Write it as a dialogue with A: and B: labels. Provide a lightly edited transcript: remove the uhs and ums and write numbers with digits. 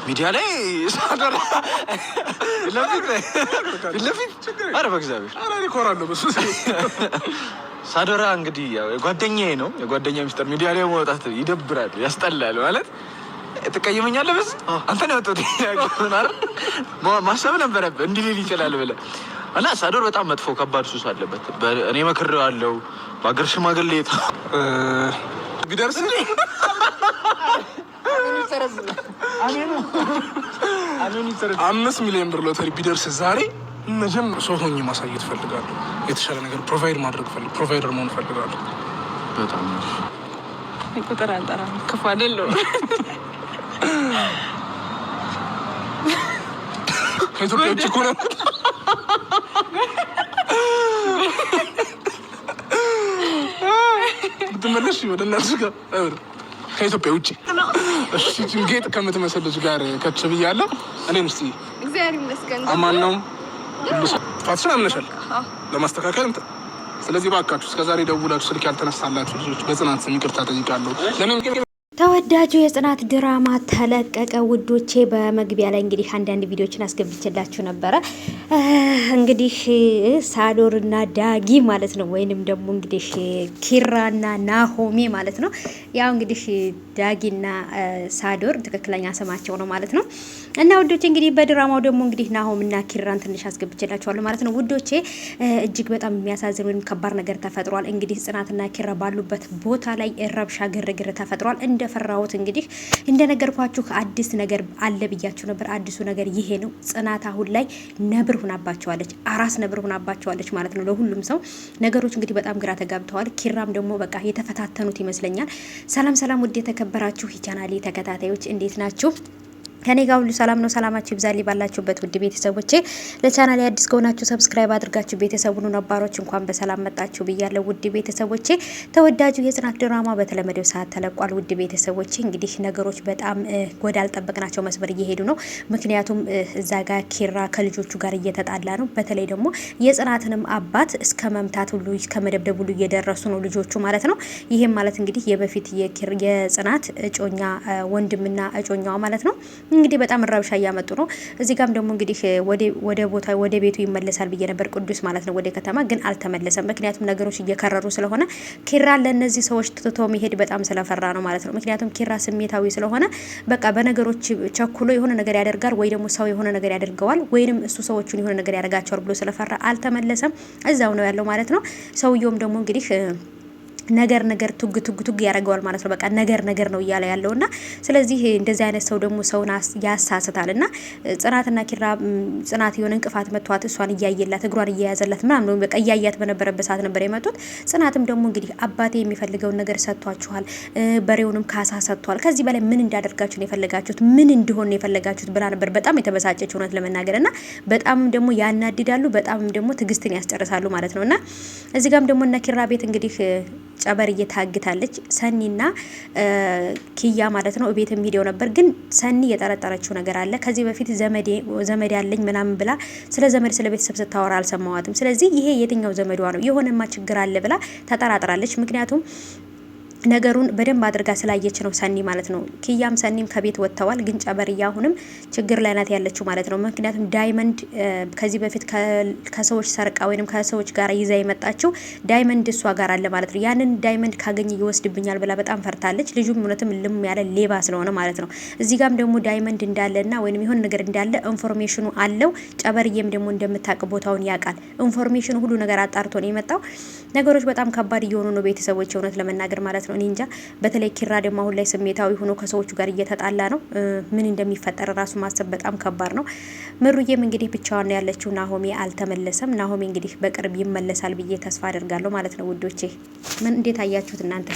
A: ሚዲያ ላይ ሳዶራ ለፊት አረ በእግዚአብሔር
B: አረ ኮራለሁ በሱ
A: ሳዶራ እንግዲህ ያው ጓደኛዬ ነው። የጓደኛ ሚስጥር ሚዲያ ላይ መውጣት ይደብራል፣ ያስጠላል ማለት ትቀየመኛለህ። በስ አንተ ነው ወጥቶ ማሰብ ነበረብህ እንዲህ ሊል ይችላል ብለህ እና ሳዶር በጣም መጥፎ ከባድ ሱስ አለበት። እኔ መክሬዋለሁ በአገር ሽማግሌ
B: ቢደርስ 5 ሚሊዮን ብር ሎተሪ ቢደርስ ዛሬ መጀም ሰው ሆኜ ማሳየት ፈልጋለሁ። የተሻለ ነገር ፕሮቫይድ ማድረግ ፕሮቫይደር መሆን ፈልጋለሁ።
A: በጣም
C: ቁጥር አልጠራም ክፉ አይደለም።
B: ከኢትዮጵያ ውጭ እኮ ነው። ብትመለሽ ወደ እናትሽ ጋር ከኢትዮጵያ ውጭ እሺ፣ ጌጥ ከምትመስልሽ ጋር ከች ብያለሁ። እኔም እስኪ
C: እግዚአብሔር ይመስገን
B: አማን ነው ሁሉ ፋትሽን አምነሻል ለማስተካከል። ስለዚህ ባካችሁ እስከዛሬ ደውላችሁ ስልክ ያልተነሳላችሁ ልጆች በጽናት ስም ይቅርታ ጠይቃለሁ።
D: ተወዳጁ የጽናት ድራማ ተለቀቀ ውዶቼ። በመግቢያ ላይ እንግዲህ አንዳንድ ቪዲዮችን አስገብቼላችሁ ነበረ። እንግዲህ ሳዶርና ዳጊ ማለት ነው፣ ወይንም ደግሞ እንግዲህ ኪራና ናሆሜ ማለት ነው። ያው እንግዲህ ዳጊና ሳዶር ትክክለኛ ስማቸው ነው ማለት ነው። እና ውዶቼ እንግዲህ በድራማው ደግሞ እንግዲህ ናሆምና ኪራን ትንሽ አስገብቼላችኋለሁ ማለት ነው ውዶቼ። እጅግ በጣም የሚያሳዝን ወይም ከባድ ነገር ተፈጥሯል። እንግዲህ ጽናትና ኪራ ባሉበት ቦታ ላይ ረብሻ ግርግር ተፈጥሯል። እንደፈራሁት እንግዲህ እንደነገርኳችሁ አዲስ ነገር አለ ብያችሁ ነበር። አዲሱ ነገር ይሄ ነው። ጽናት አሁን ላይ ነብር ሆናባቸዋለች፣ አራስ ነብር ሆናባቸዋለች ማለት ነው። ለሁሉም ሰው ነገሮች እንግዲህ በጣም ግራ ተጋብተዋል። ኪራም ደግሞ በቃ የተፈታተኑት ይመስለኛል። ሰላም ሰላም፣ ውድ የተከበራችሁ የቻናሌ ተከታታዮች እንዴት ናችሁ? ከኔ ጋር ሁሉ ሰላም ነው። ሰላማችሁ ይብዛልኝ ባላችሁበት ውድ ቤተሰቦቼ። ለቻናሌ አዲስ ከሆናችሁ ሰብስክራይብ አድርጋችሁ ቤተሰቡን ነባሮች እንኳን በሰላም መጣችሁ ብያለሁ ውድ ቤተሰቦቼ። ተወዳጁ የጽናት ድራማ በተለመደው ሰዓት ተለቋል ውድ ቤተሰቦቼ። እንግዲህ ነገሮች በጣም ወደ አልጠበቅናቸው መስመር እየሄዱ ነው። ምክንያቱም እዛ ጋር ኪራ ከልጆቹ ጋር እየተጣላ ነው። በተለይ ደግሞ የጽናትንም አባት እስከ መምታት ሁሉ እስከ መደብደብ ሁሉ እየደረሱ ነው ልጆቹ ማለት ነው። ይሄም ማለት እንግዲህ የበፊት የጽናት እጮኛ ወንድምና እጮኛዋ ማለት ነው እንግዲህ በጣም ረብሻ እያመጡ ነው። እዚህ ጋም ደግሞ እንግዲህ ወደ ቤቱ ይመለሳል ብዬ ነበር ቅዱስ ማለት ነው ወደ ከተማ፣ ግን አልተመለሰም። ምክንያቱም ነገሮች እየከረሩ ስለሆነ ኪራ ለነዚህ ሰዎች ትቶ መሄድ በጣም ስለፈራ ነው ማለት ነው። ምክንያቱም ኪራ ስሜታዊ ስለሆነ በቃ በነገሮች ቸኩሎ የሆነ ነገር ያደርጋል፣ ወይ ደግሞ ሰው የሆነ ነገር ያደርገዋል፣ ወይንም እሱ ሰዎቹን የሆነ ነገር ያደርጋቸዋል ብሎ ስለፈራ አልተመለሰም። እዛው ነው ያለው ማለት ነው። ሰውየውም ደግሞ እንግዲህ ነገር ቱግ ያደርገዋል ማለት ነው። በቃ ነገር ነው እያለ ያለውና ስለዚህ እንደዚህ አይነት ሰው ደግሞ ሰውን ያሳስታልና ጽናትና ኪራ ጽናት የሆነ እንቅፋት መቷት እሷን እያየላት እግሯን እያያዘላት ምናምን ነው በቃ እያያት በነበረበት ሰዓት ነበር የመጡት። ጽናትም ደግሞ እንግዲህ አባቴ የሚፈልገውን ነገር ሰጥቷችኋል፣ በሬውንም ካሳ ሰጥቷል፣ ከዚህ በላይ ምን እንዳደርጋችሁ ነው የፈለጋችሁት? ምን እንዲሆን ነው የፈለጋችሁት? ብላ ነበር በጣም የተበሳጨች እውነት ለመናገርና በጣም ደግሞ ያናድዳሉ፣ በጣም ደግሞ ትግስትን ያስጨርሳሉ ማለት ነውና እዚህ ጋርም ደግሞ እነ ኪራ ቤት እንግዲህ ጨበር እየታግታለች ሰኒና ኪያ ማለት ነው። ቤት ሄደው ነበር፣ ግን ሰኒ የጠረጠረችው ነገር አለ። ከዚህ በፊት ዘመድ ያለኝ ምናምን ብላ ስለ ዘመድ ስለ ቤተሰብ ስታወራ አልሰማዋትም። ስለዚህ ይሄ የትኛው ዘመዷ ነው? የሆነማ ችግር አለ ብላ ተጠራጥራለች። ምክንያቱም ነገሩን በደንብ አድርጋ ስላየች ነው ሰኒ ማለት ነው። ኪያም ሰኒም ከቤት ወጥተዋል፣ ግን ጨበርያ አሁንም ችግር ላይ ናት ያለችው ማለት ነው። ምክንያቱም ዳይመንድ ከዚህ በፊት ከሰዎች ሰርቃ ወይንም ከሰዎች ጋር ይዛ የመጣችው ዳይመንድ እሷ ጋር አለ ማለት ነው። ያንን ዳይመንድ ካገኘ ይወስድብኛል ብላ በጣም ፈርታለች። ልጁም እውነትም ልም ያለ ሌባ ስለሆነ ማለት ነው። እዚህ ጋም ደግሞ ዳይመንድ እንዳለና ወይንም የሆነ ነገር እንዳለ ኢንፎርሜሽኑ አለው። ጨበርዬም ደግሞ እንደምታውቅ ቦታውን ያውቃል። ኢንፎርሜሽኑ ሁሉ ነገር አጣርቶ ነው የመጣው። ነገሮች በጣም ከባድ እየሆኑ ነው ቤተሰቦች እውነት ለመናገር ማለት ነው። እኔ እንጃ። በተለይ ኪራ ደግሞ አሁን ላይ ስሜታዊ ሆኖ ከሰዎቹ ጋር እየተጣላ ነው። ምን እንደሚፈጠር ራሱ ማሰብ በጣም ከባድ ነው። ምሩዬም እንግዲህ ብቻዋን ነው ያለችው። ናሆሜ አልተመለሰም። ናሆሜ እንግዲህ በቅርብ ይመለሳል ብዬ ተስፋ አደርጋለሁ ማለት ነው ውዶቼ። ምን እንዴት አያችሁት እናንተ?